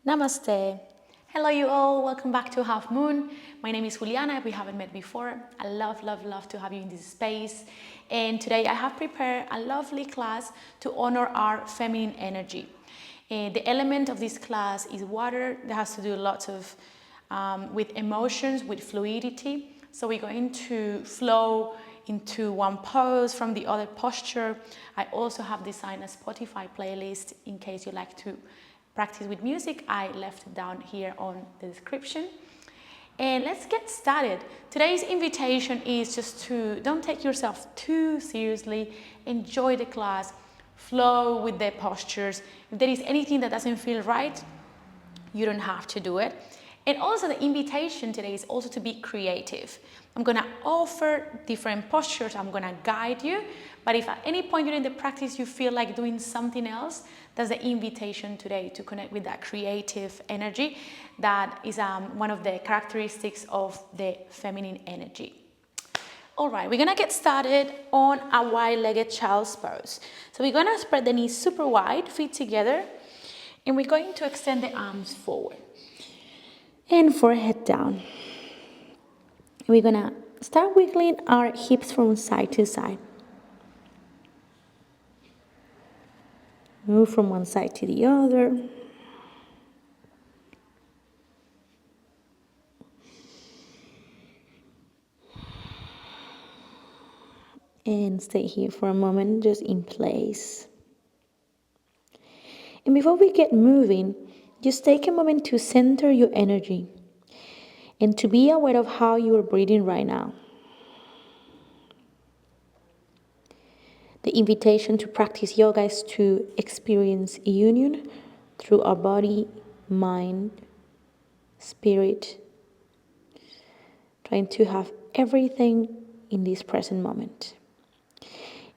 Namaste. Hello you all, welcome back to Half Moon. My name is Juliana, if we haven't met before. I love to have you in this space. And today I have prepared a lovely class to honor our feminine energy. The element of this class is water. That has to do lots of with emotions, with fluidity. So we're going to flow into one pose from the other posture. I also have designed a Spotify playlist in case you like to practice with music. I left it down here on the description. And let's get started. Today's invitation is just to don't take yourself too seriously. Enjoy the class, flow with the postures. If there is anything that doesn't feel right, you don't have to do it. And also the invitation today is also to be creative. I'm gonna offer different postures, I'm gonna guide you, but if at any point during the practice you feel like doing something else, that's the invitation today to connect with that creative energy. That is one of the characteristics of the feminine energy. All right, we're gonna get started on a wide-legged child's pose. So we're gonna spread the knees super wide, feet together, and we're going to extend the arms forward and forehead down. We're gonna start wiggling our hips from side to side. Move from one side to the other. And stay here for a moment, just in place. And before we get moving, just take a moment to center your energy and to be aware of how you are breathing right now. The invitation to practice yoga is to experience union through our body, mind, spirit, trying to have everything in this present moment.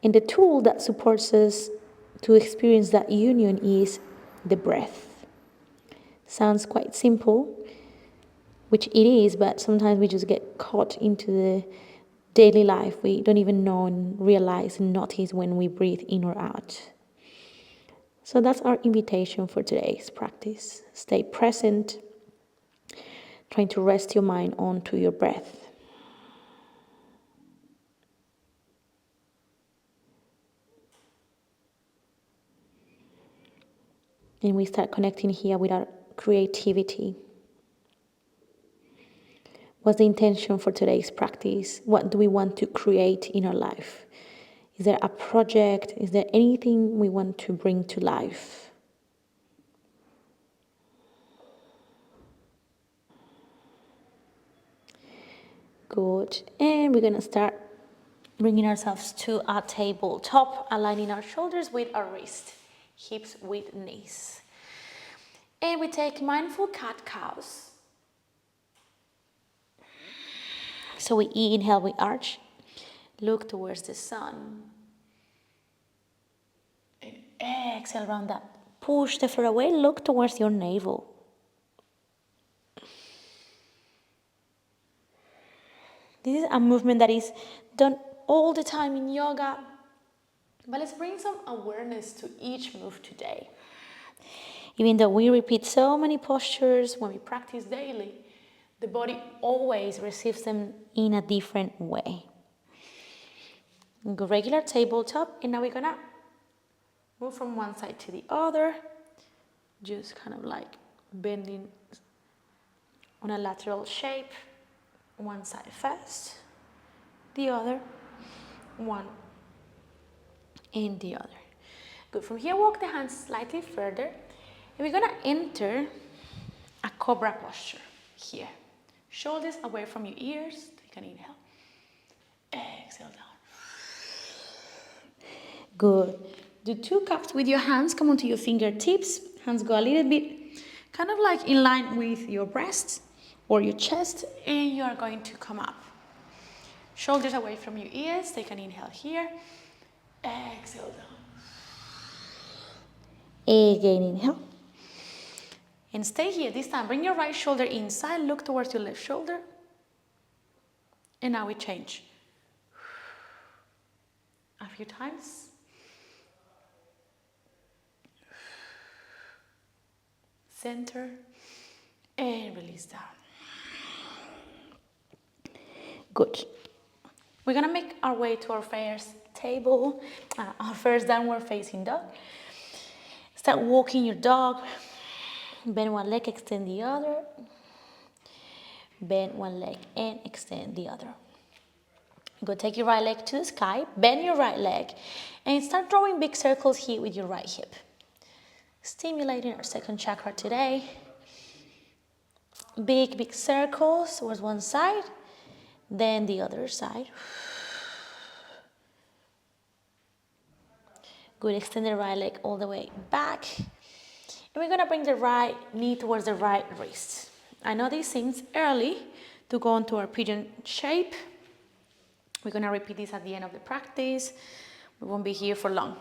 And the tool that supports us to experience that union is the breath. Sounds quite simple, which it is, but sometimes we just get caught into the daily life. We don't even know and realize and notice when we breathe in or out. So that's our invitation for today's practice. Stay present, trying to rest your mind onto your breath. And we start connecting here with our creativity. What's the intention for today's practice? What do we want to create in our life? Is there a project? Is there anything we want to bring to life? Good. And we're going to start bringing ourselves to our tabletop, aligning our shoulders with our wrist, hips with knees. And we take mindful cat-cows. So we inhale, we arch, look towards the sun. And exhale around that. Push the floor away, look towards your navel. This is a movement that is done all the time in yoga. But let's bring some awareness to each move today. Even though we repeat so many postures when we practice daily, the body always receives them in a different way. Go regular tabletop, and now we're gonna move from one side to the other, just kind of like bending on a lateral shape. One side first, the other, one and the other. Good. From here, walk the hands slightly further, and we're gonna enter a cobra posture here. Shoulders away from your ears. Take an inhale. Exhale down. Good. Do two cups with your hands. Come onto your fingertips. Hands go a little bit kind of like in line with your breast or your chest, and you are going to come up. Shoulders away from your ears. Take an inhale here. Exhale down. Again, inhale. And stay here. This time, bring your right shoulder inside. Look towards your left shoulder. And now we change. A few times. center, and release down. Good. We're gonna make our way to our first table, our first downward facing dog. Start walking your dog. Bend one leg, extend the other. Bend one leg and extend the other. Go take your right leg to the sky, bend your right leg, and start drawing big circles here with your right hip. Stimulating our second chakra today. Big, big circles towards one side, then the other side. Good, extend the right leg all the way back. And we're gonna bring the right knee towards the right wrist. I know this seems early to go into our pigeon shape. We're gonna repeat this at the end of the practice. We won't be here for long.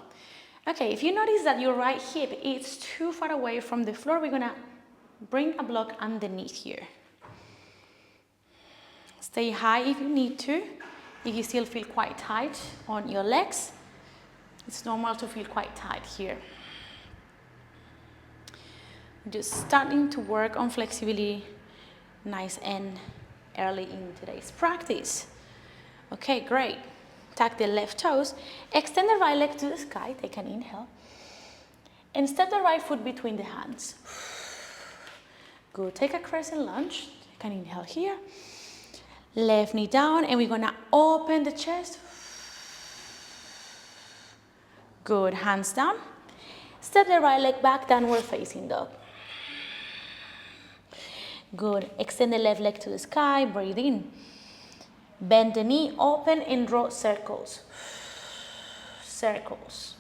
Okay, if you notice that your right hip is too far away from the floor, we're gonna bring a block underneath here. Stay high if you need to. If you still feel quite tight on your legs, it's normal to feel quite tight here. Just starting to work on flexibility nice and early in today's practice. Okay, great. Tuck the left toes. Extend the right leg to the sky. Take an inhale. And step the right foot between the hands. Good. Take a crescent lunge. Take an inhale here. Left knee down, and we're gonna open the chest. Good. Hands down. Step the right leg back, downward facing dog. Good. Extend the left leg to the sky. Breathe in. Bend the knee, open, and draw circles. Circles.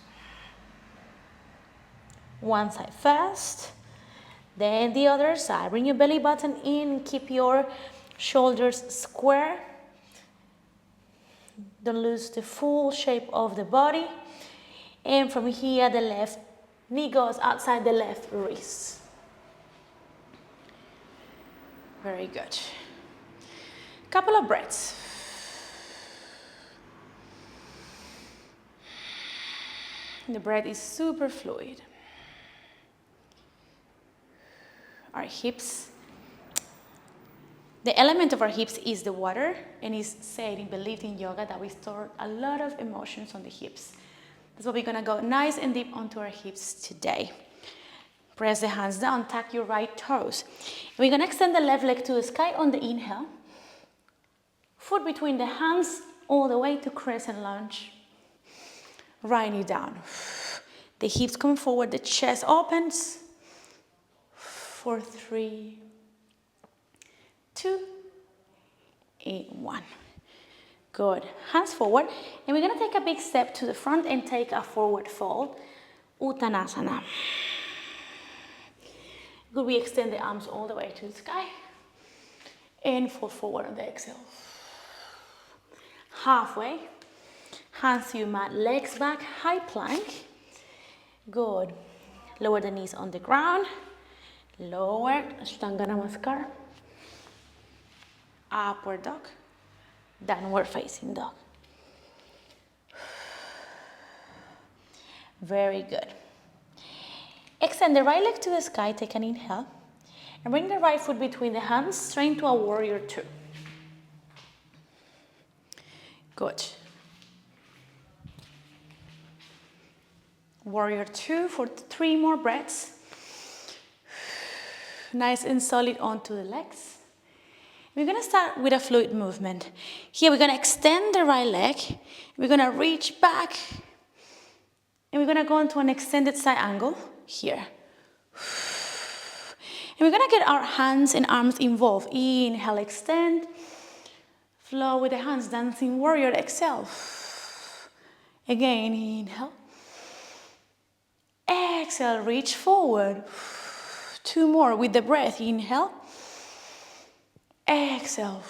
One side first, then the other side. Bring your belly button in, keep your shoulders square. Don't lose the full shape of the body. And from here, the left knee goes outside the left wrist. Very good. Couple of breaths. The breath is super fluid. Our hips, the element of our hips is the water, and it's said and believed in yoga that we store a lot of emotions on the hips. That's why we're gonna go nice and deep onto our hips today. Press the hands down, tuck your right toes. We're gonna extend the left leg to the sky on the inhale. Foot between the hands all the way to crescent lunge. Right knee down. The hips come forward, the chest opens. 4, 3, 2, and 1. Good. Hands forward. And we're going to take a big step to the front and take a forward fold. Uttanasana. Good. We extend the arms all the way to the sky. And fold forward on the exhale. Halfway. Hands to your mat, legs back, high plank. Good. Lower the knees on the ground. Lower, Ashtanga Namaskar. Upward dog. Downward facing dog. Very good. Extend the right leg to the sky, take an inhale. And bring the right foot between the hands, straight to a warrior 2. Good. Warrior 2 for 3 more breaths. Nice and solid onto the legs. We're going to start with a fluid movement. Here we're going to extend the right leg. We're going to reach back. And we're going to go into an extended side angle here. And we're going to get our hands and arms involved. Inhale, extend. Flow with the hands, dancing warrior, exhale. Again, inhale. Exhale, reach forward. 2 more with the breath. Inhale. Exhale.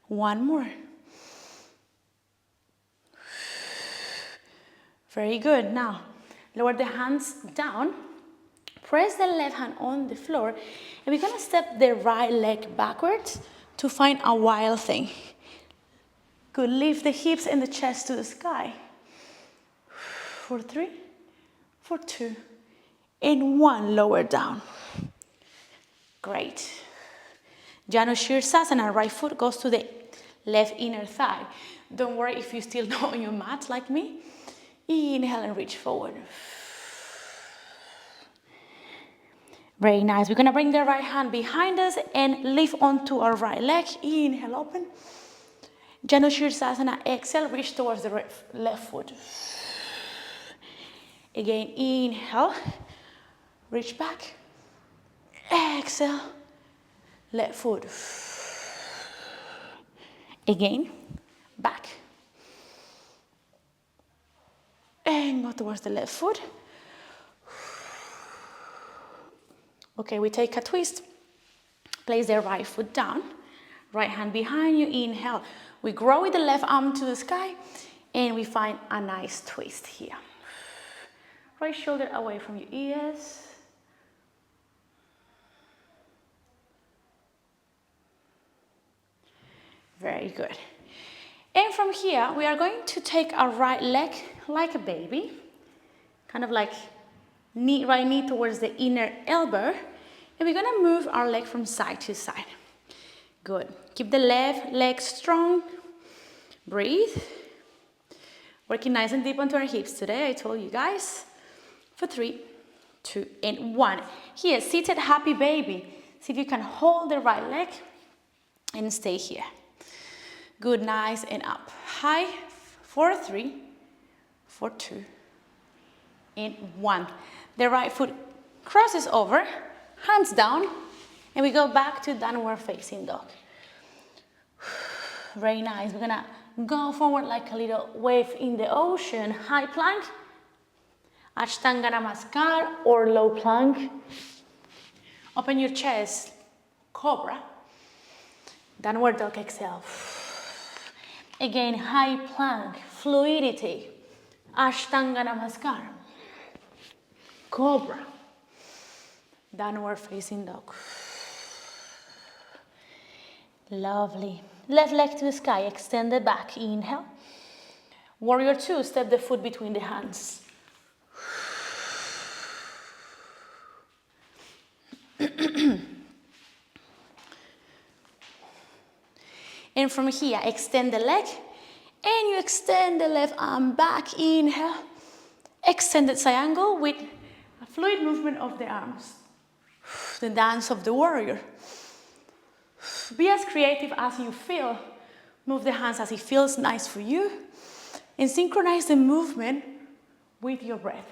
1 more. Very good. Now, lower the hands down. Press the left hand on the floor. And we're going to step the right leg backwards to find a wild thing. Good. Lift the hips and the chest to the sky. For 3, for 2, and 1, lower down. Great. Janu Shirsasana, right foot goes to the left inner thigh. Don't worry if you still not on your mat like me. Inhale and reach forward. Very nice. We're gonna bring the right hand behind us and lift onto our right leg. Inhale, open. Janu Shirsasana, exhale, reach towards the left foot. Again, inhale, reach back. Exhale, left foot. Again, back. And go towards the left foot. Okay, we take a twist. Place the right foot down. Right hand behind you, inhale. We grow with the left arm to the sky and we find a nice twist here. Right shoulder away from your ears. Very good. And from here, we are going to take our right leg like a baby, kind of like right knee towards the inner elbow, and we're gonna move our leg from side to side. Good. Keep the left leg strong. Breathe. Working nice and deep onto our hips today, I told you guys. For 3, 2, and 1. Here, seated happy baby. See if you can hold the right leg and stay here. Good, nice, and up. High, for 3, for 2, and 1. The right foot crosses over, hands down, and we go back to downward facing dog. Very nice. We're gonna go forward like a little wave in the ocean. High plank, Ashtanga Namaskar or low plank. Open your chest, cobra. Downward dog, exhale. Again, high plank, fluidity. Ashtanga Namaskar. Cobra. Downward facing dog. Lovely. Left leg to the sky, extend the back, inhale. Warrior 2, step the foot between the hands. And from here, extend the leg, and you extend the left arm back, inhale. Extended triangle with a fluid movement of the arms. The dance of the warrior. Be as creative as you feel. Move the hands as it feels nice for you. And synchronize the movement with your breath.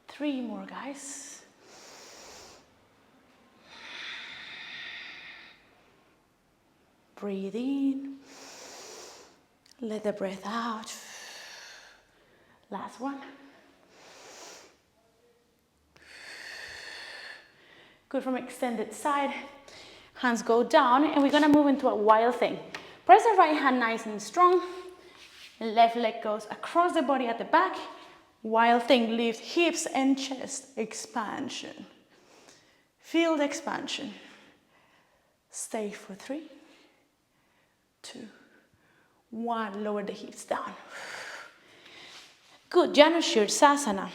Three more, guys. Breathe in. Let the breath out. Last one. Good, from extended side. Hands go down, and we're gonna move into a wild thing. Press the right hand nice and strong. Left leg goes across the body at the back. Wild thing, lift hips and chest, expansion. Feel the expansion. Stay for 3, 2, 1. Lower the hips down. Good, Janu Shirsasana.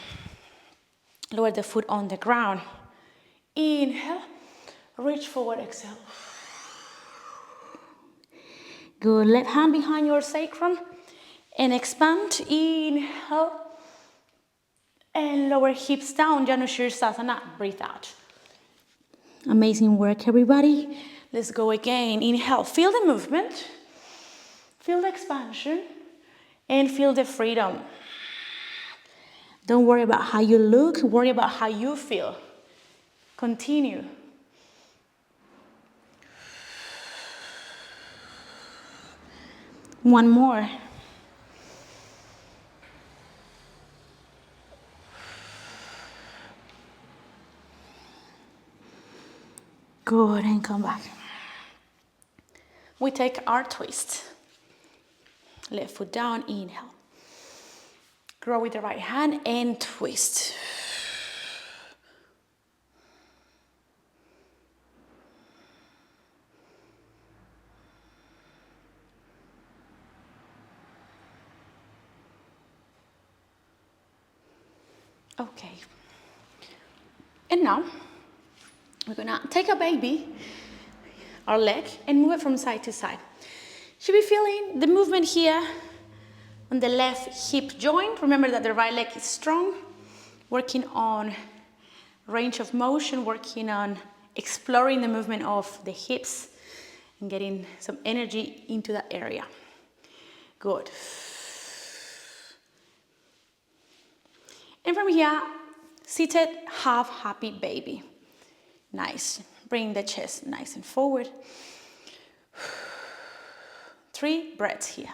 Lower the foot on the ground. Inhale, reach forward, exhale. Good, left hand behind your sacrum and expand. Inhale. And lower hips down, Janu Shirsasana. Breathe out. Amazing work, everybody. Let's go again. Inhale, feel the movement. Feel the expansion. And feel the freedom. Don't worry about how you look. Worry about how you feel. Continue. One more. Good, and come back. We take our twist. Left foot down, inhale. Grow with the right hand and twist. Okay. And now, we're gonna take a baby, our leg, and move it from side to side. Should be feeling the movement here on the left hip joint. Remember that the right leg is strong. Working on range of motion, working on exploring the movement of the hips and getting some energy into that area. Good. And from here, seated half happy baby. Nice. Bring the chest nice and forward. 3 breaths here.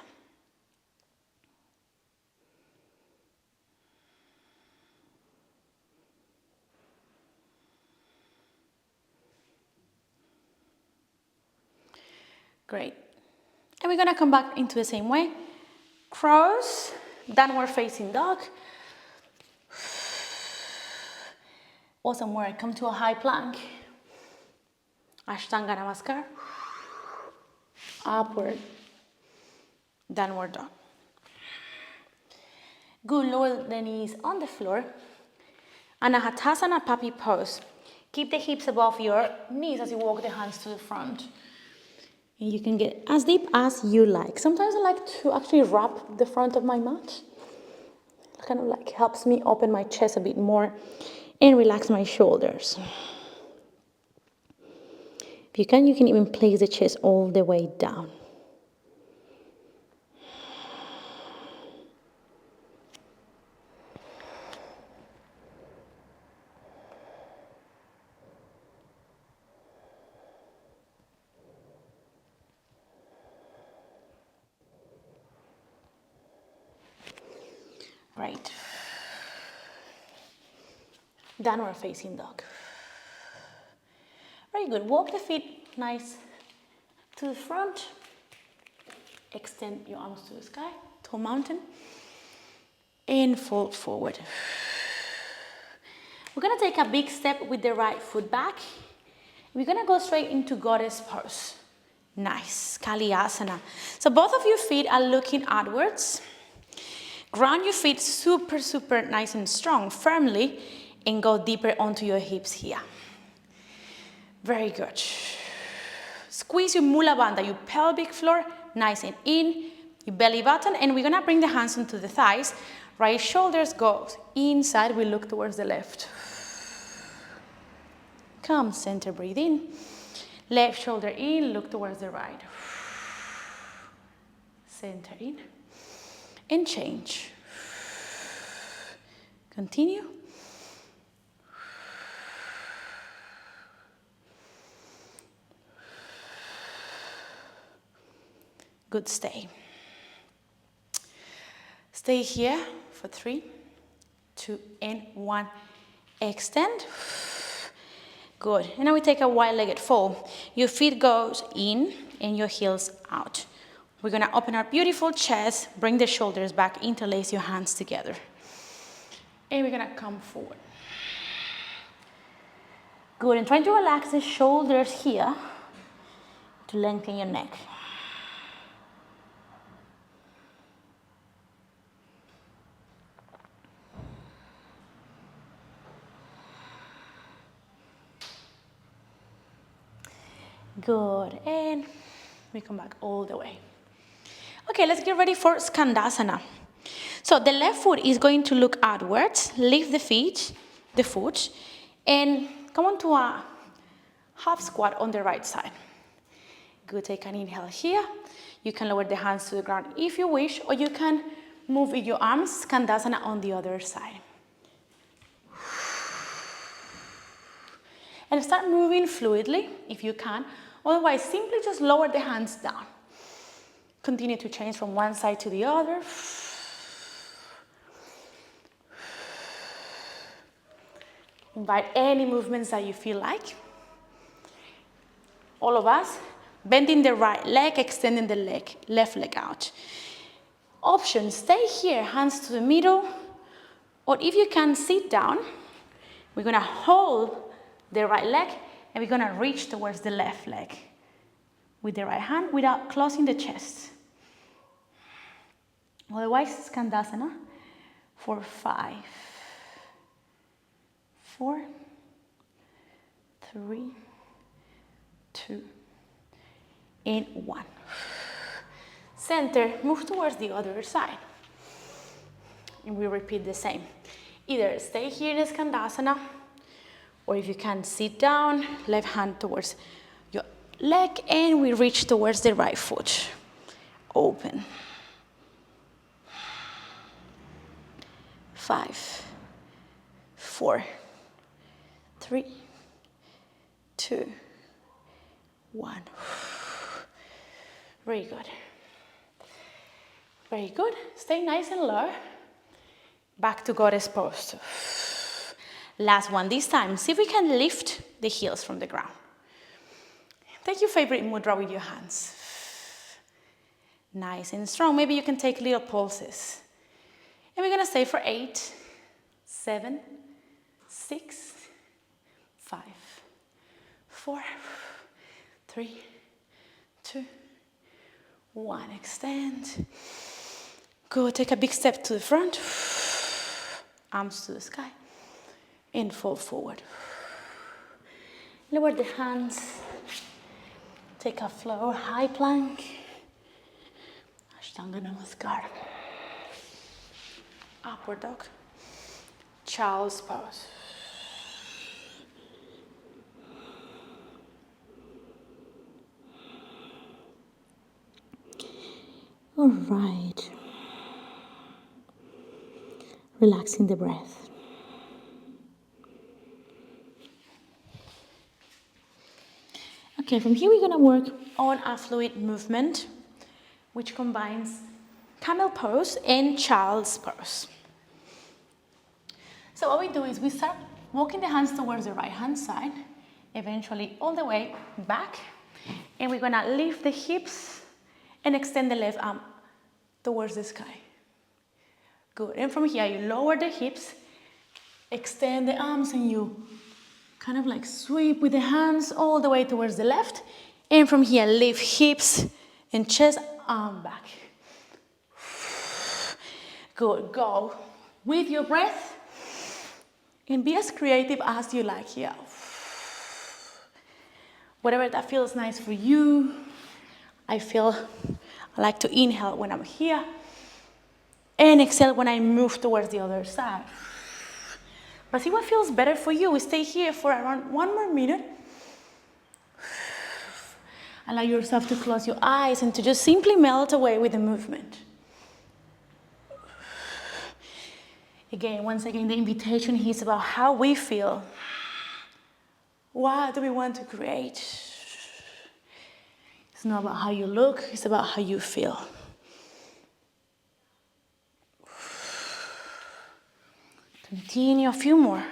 Great. And we're gonna come back into the same way. Cross, downward facing dog. Awesome work. Come to a high plank. Ashtanga Namaskar. Upward. Downward dog. Good. Lower the knees on the floor. Anahatasana puppy pose. Keep the hips above your knees as you walk the hands to the front. And you can get as deep as you like. Sometimes I like to actually wrap the front of my mat. It kind of like helps me open my chest a bit more and relax my shoulders. If you can even place the chest all the way down. Right. Downward facing dog. Very good. Walk the feet nice to the front. Extend your arms to the sky, tall mountain. And fold forward. We're gonna take a big step with the right foot back. We're gonna go straight into goddess pose. Nice, Kalyasana. So both of your feet are looking outwards. Ground your feet super, super nice and strong, firmly, and go deeper onto your hips here. Very good. Squeeze your mula bandha, your pelvic floor, nice and in, your belly button, and we're gonna bring the hands onto the thighs. Right shoulders goes inside, we look towards the left. Come, center, breathe in. Left shoulder in, look towards the right. Center in. And change. Continue. Good, stay. Stay here for 3, 2, and 1. Extend. Good. And now we take a wide-legged fold. Your feet goes in and your heels out. We're gonna open our beautiful chest, bring the shoulders back, interlace your hands together. And we're gonna come forward. Good, and try to relax the shoulders here to lengthen your neck. Good, and we come back all the way. Okay, let's get ready for Skandasana. So the left foot is going to look outwards, lift the foot, and come on to a half squat on the right side. Good, take an inhale here. You can lower the hands to the ground if you wish, or you can move with your arms, Skandasana on the other side. And start moving fluidly if you can. Otherwise, simply just lower the hands down. Continue to change from one side to the other. Invite any movements that you feel like. All of us, bending the right leg, extending the left leg out. Option, stay here, hands to the middle, or if you can, sit down. We're gonna hold the right leg, and we're gonna reach towards the left leg with the right hand without closing the chest. Otherwise, Skandasana for 5, 4, 3, 2, and 1. Center, move towards the other side. And we repeat the same. Either stay here in Skandasana, or if you can, sit down, left hand towards your leg, and we reach towards the right foot. Open. 5, 4, 3, 2, 1. Very good. Very good. Stay nice and low. Back to goddess pose. Last one. This time, see if we can lift the heels from the ground. Take your favorite mudra with your hands. Nice and strong. Maybe you can take little pulses. And we're going to stay for 8, 7, 6, 5, 4, 3, 2, 1. Extend. Good. Take a big step to the front. Arms to the sky. And fall forward. Lower the hands. Take a floor high plank. Ashtanga Namaskar. Upward dog. Child's pose. All right. Relaxing the breath. Okay, from here we're going to work on a fluid movement, which combines camel pose and child's pose. So what we do is we start walking the hands towards the right hand side, eventually all the way back, and we're going to lift the hips and extend the left arm towards the sky. Good. And from here you lower the hips, extend the arms, and you kind of like sweep with the hands all the way towards the left. And from here, lift hips and chest, arm back. Good. Go with your breath and be as creative as you like here. Whatever that feels nice for you. I like to inhale when I'm here and exhale when I move towards the other side. But see what feels better for you. We stay here for around 1 more minute. Allow yourself to close your eyes and to just simply melt away with the movement. Once again, the invitation here is about how we feel. What do we want to create? It's not about how you look, it's about how you feel. Continue a few more.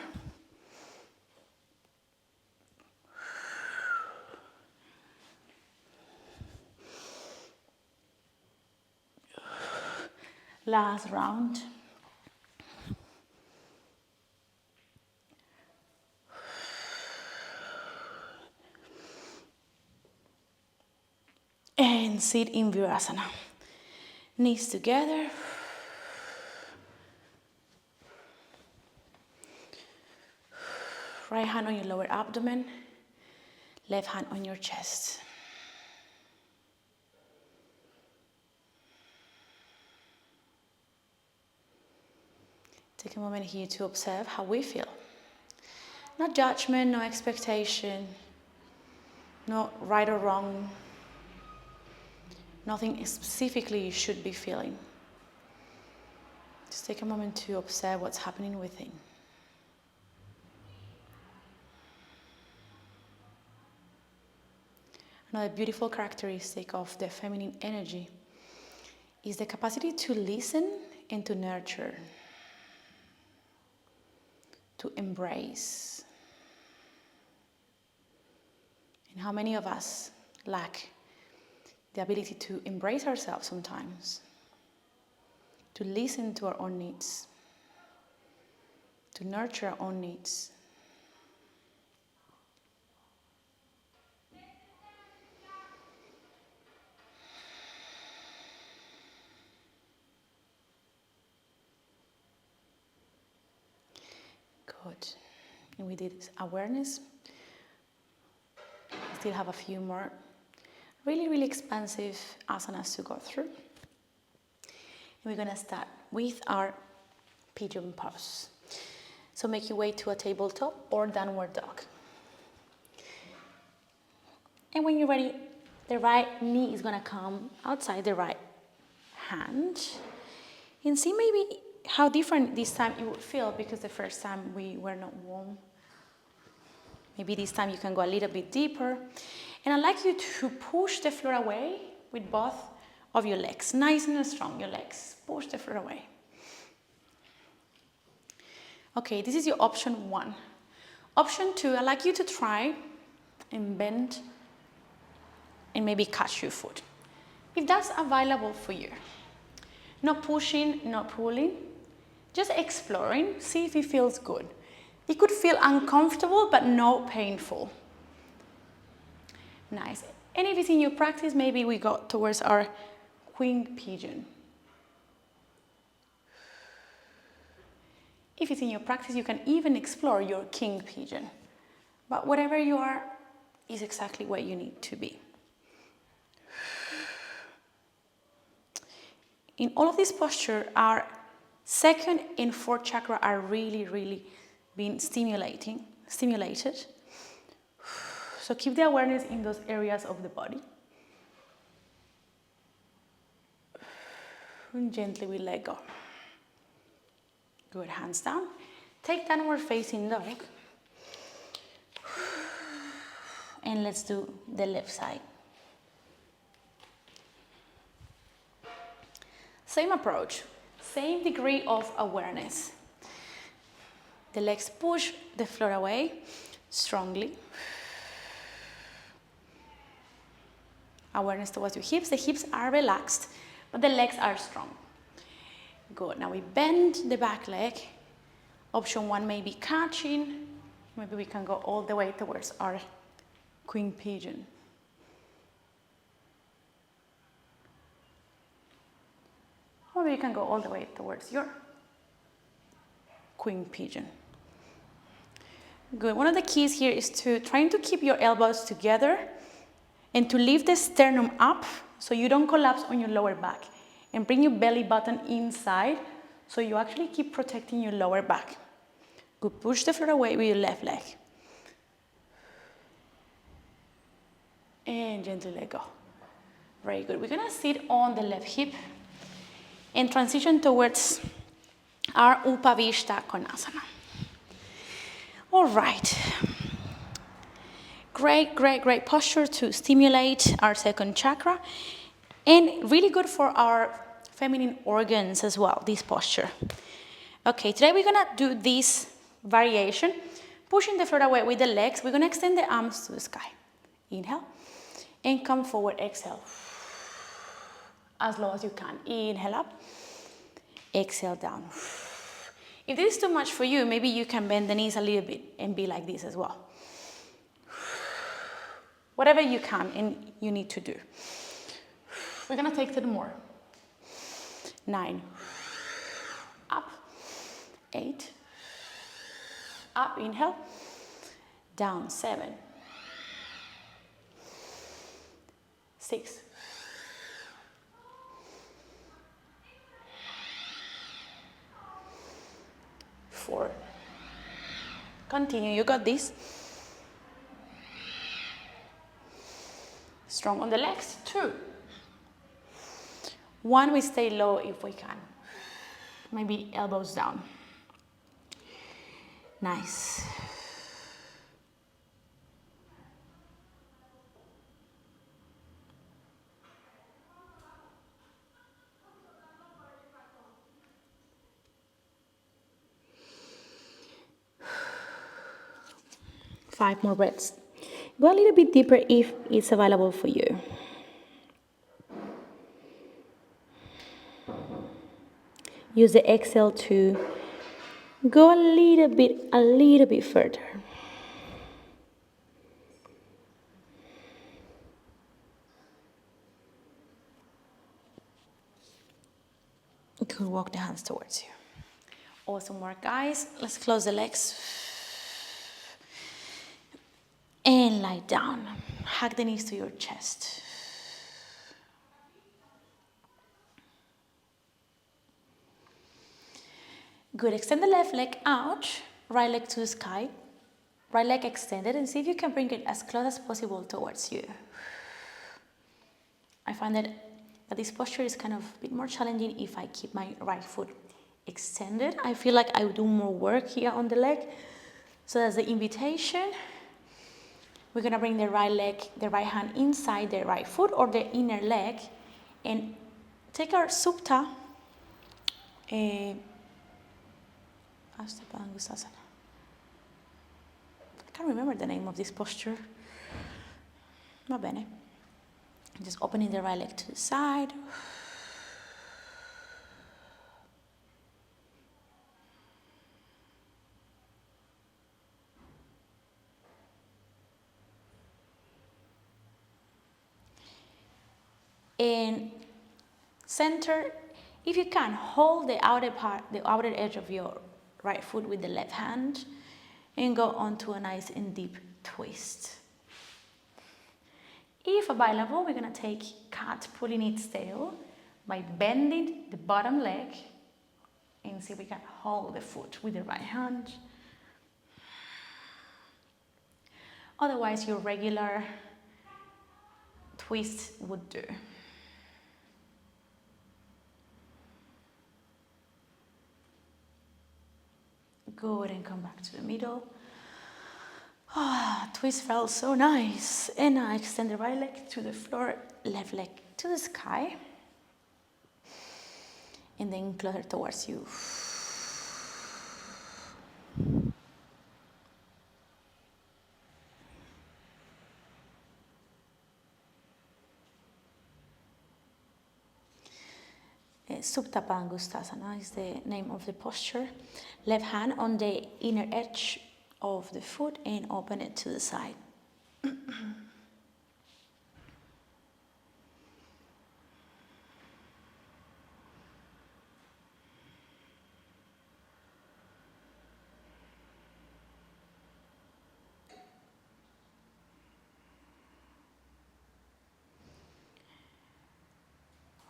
Last round. And sit in Virasana. Knees together. Right hand on your lower abdomen, left hand on your chest. Take a moment here to observe how we feel. No judgment, no expectation, no right or wrong. Nothing specifically you should be feeling. Just take a moment to observe what's happening within. Another beautiful characteristic of the feminine energy is the capacity to listen and to nurture, to embrace. And how many of us lack the ability to embrace ourselves sometimes, to listen to our own needs, to nurture our own needs. Good. And we did awareness. We still have a few more really, really expansive asanas to go through. And we're gonna start with our pigeon pose. So make your way to a tabletop or downward dog. And when you're ready, the right knee is gonna come outside the right hand. And see maybe how different this time it would feel, because the first time we were not warm. Maybe this time you can go a little bit deeper. And I'd like you to push the floor away with both of your legs. Nice and strong, your legs. Push the floor away. Okay, this is your option 1. Option 2, I'd like you to try and bend and maybe catch your foot. If that's available for you. Not pushing, not pulling, just exploring, see if it feels good. It could feel uncomfortable, but not painful. Nice. And if it's in your practice, maybe we go towards our winged pigeon. If it's in your practice, you can even explore your king pigeon. But whatever you are is exactly where you need to be. In all of this posture, our second and fourth chakra are really, really being stimulated. So keep the awareness in those areas of the body. And gently we let go. Good, hands down. Take downward facing dog. And let's do the left side. Same approach, same degree of awareness. The legs push the floor away strongly. Awareness towards your hips. The hips are relaxed, but the legs are strong. Good. Now we bend the back leg. Option 1 may be catching. Maybe we can go all the way towards our queen pigeon. Or you can go all the way towards your queen pigeon. Good. One of the keys here is trying to keep your elbows together and to lift the sternum up so you don't collapse on your lower back. And bring your belly button inside so you actually keep protecting your lower back. Good. Push the floor away with your left leg. And gently let go. Very good. We're going to sit on the left hip and transition towards our Upavishta Konasana. All right. Great, great, great posture to stimulate our second chakra. And really good for our feminine organs as well, this posture. Okay, today we're gonna do this variation, pushing the floor away with the legs. We're gonna extend the arms to the sky. Inhale, and come forward, exhale. As low as you can. Inhale up, exhale down. If this is too much for you, maybe you can bend the knees a little bit and be like this as well. Whatever you can and you need to do. We're gonna take 10 more. 9. Up. 8. Up, inhale. Down, 7. 6. 4. Continue, you got this. Strong on the legs, 2. 1, we stay low if we can. Maybe elbows down. Nice. Five more breaths. Go a little bit deeper if it's available for you. Use the exhale to go a little bit further. You could walk the hands towards you. Awesome work, guys. Let's close the legs. And lie down. Hug the knees to your chest. Good. Extend the left leg out, right leg to the sky. Right leg extended, and see if you can bring it as close as possible towards you. I find that this posture is kind of a bit more challenging if I keep my right foot extended. I feel like I do more work here on the leg. So that's the invitation. We're gonna bring the right leg, the right hand inside the right foot or the inner leg, and take our Supta. I can't remember the name of this posture. Va bene. Just opening the right leg to the side. And center, if you can, hold the outer part, the outer edge of your right foot with the left hand and go on to a nice and deep twist. If available, we're gonna take cat pulling its tail by bending the bottom leg and see if we can hold the foot with the right hand. Otherwise, your regular twist would do. Good, and come back to the middle. Twist felt so nice. And now extend the right leg to the floor, left leg to the sky. And then closer towards you. Supta Pangustasana is the name of the posture. Left hand on the inner edge of the foot and open it to the side.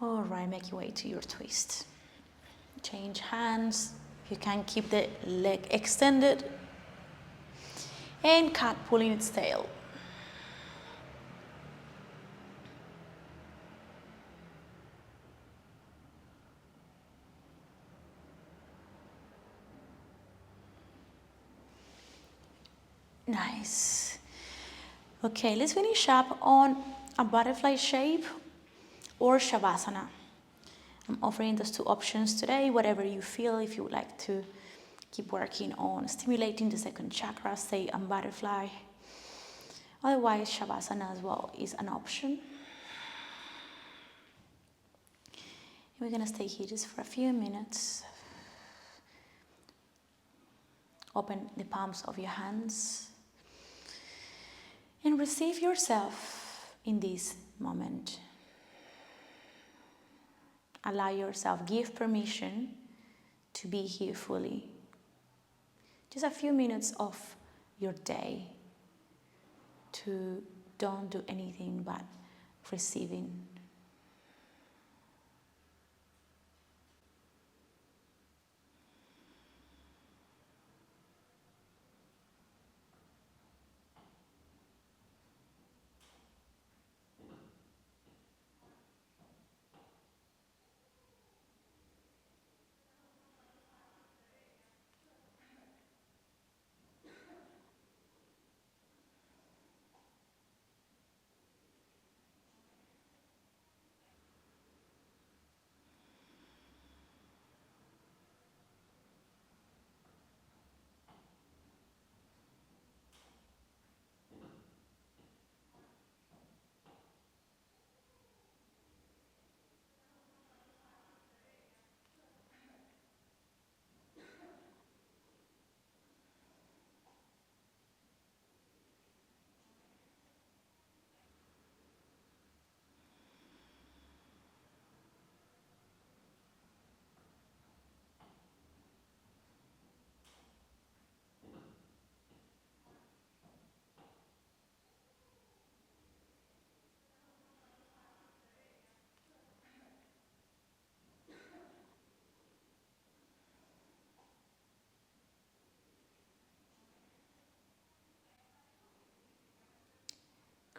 All right, make your way to your twist. Change hands. You can keep the leg extended. And cat pulling its tail. Nice. Okay, let's finish up on a butterfly shape or Shavasana. I'm offering those two options today, whatever you feel. If you would like to keep working on stimulating the second chakra, stay on butterfly. Otherwise, Shavasana as well is an option. And we're gonna stay here just for a few minutes. Open the palms of your hands and receive yourself in this moment. Allow yourself, give permission to be here fully. Just a few minutes of your day to don't do anything but receiving.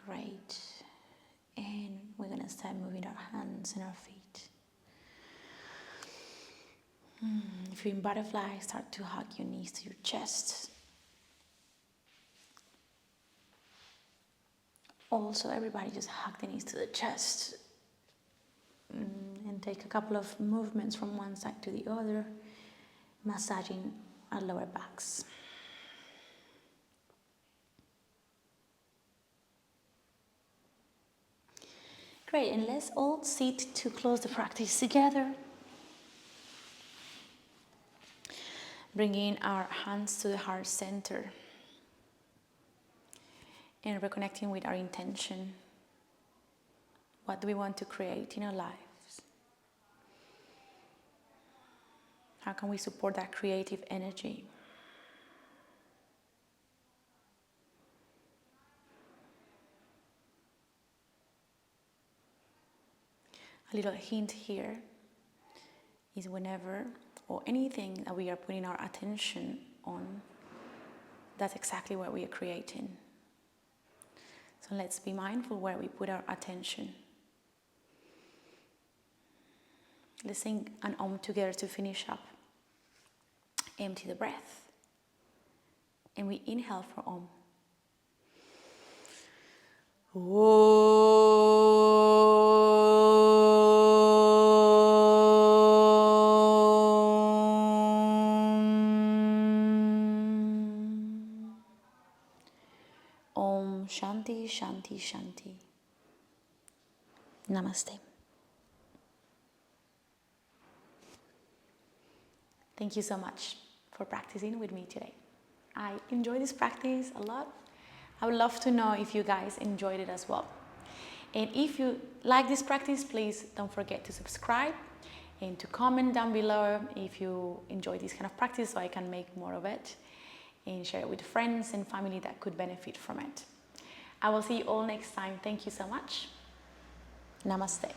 Great. And we're going to start moving our hands and our feet. If you're in butterfly, start to hug your knees to your chest. Also, everybody just hug the knees to the chest. And take a couple of movements from one side to the other, massaging our lower backs. Great, and let's all sit to close the practice together. Bringing our hands to the heart center and reconnecting with our intention. What do we want to create in our lives? How can we support that creative energy? A little hint here is whenever or anything that we are putting our attention on, that's exactly what we are creating. So let's be mindful where we put our attention. Let's sing an Om together to finish up. Empty the breath. And we inhale for Om. Om Shanti Shanti Shanti. Namaste. Thank you so much for practicing with me today. I enjoy this practice a lot. I would love to know if you guys enjoyed it as well. And if you like this practice, please don't forget to subscribe and to comment down below if you enjoy this kind of practice so I can make more of it and share it with friends and family that could benefit from it. I will see you all next time. Thank you so much. Namaste.